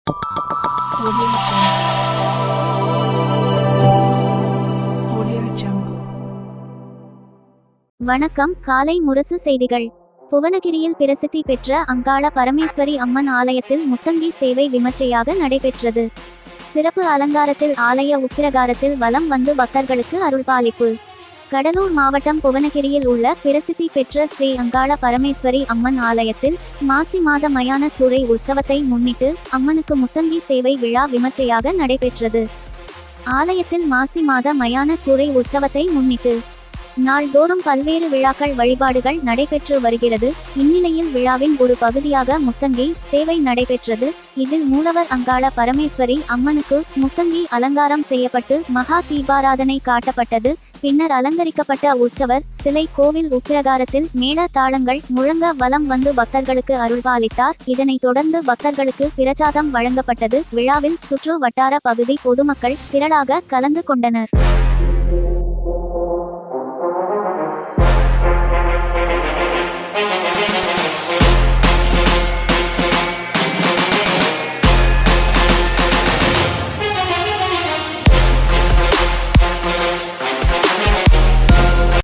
Audio Jungle. வணக்கம். காலை முரசு செய்திகள். புவனகிரியில் பிரசித்தி பெற்ற அங்காள பரமேஸ்வரி அம்மன் ஆலயத்தில் முத்தங்கி சேவை விமர்சையாக நடைபெற்றது. சிறப்பு அலங்காரத்தில் ஆலய உக்கிரகாரத்தில் வலம் வந்து பக்தர்களுக்கு அருள்பாலிப்பு. கடலூர் மாவட்டம் புவனகிரியில் உள்ள பிரசித்தி பெற்ற ஸ்ரீ அங்காள பரமேஸ்வரி அம்மன் ஆலயத்தில் மாசி மாத மயான சூறை உற்சவத்தை முன்னிட்டு அம்மனுக்கு முத்தங்கி சேவை விழா விமர்சையாக நடைபெற்றது. ஆலயத்தில் மாசி மாத மயான சூறை உற்சவத்தை முன்னிட்டு நாள்தோறும் பல்வேறு விழாக்கள் வழிபாடுகள் நடைபெற்று வருகிறது. இந்நிலையில் விழாவின் ஒரு பகுதியாக முத்தங்கி சேவை நடைபெற்றது. இதில் மூலவர் அங்காள பரமேஸ்வரி அம்மனுக்கு முத்தங்கி அலங்காரம் செய்யப்பட்டு மகா தீபாராதனை காட்டப்பட்டது. பின்னர் அலங்கரிக்கப்பட்ட உற்சவர் சிலை கோவில் உக்கிரகாரத்தில் மேள தாளங்கள் முழங்க வலம் வந்து பக்தர்களுக்கு அருள்பாலித்தார். இதனைத் தொடர்ந்து பக்தர்களுக்கு பிரசாதம் வழங்கப்பட்டது. விழாவில் சுற்று வட்டார பகுதி பொதுமக்கள் திரளாக கலந்து கொண்டனர்.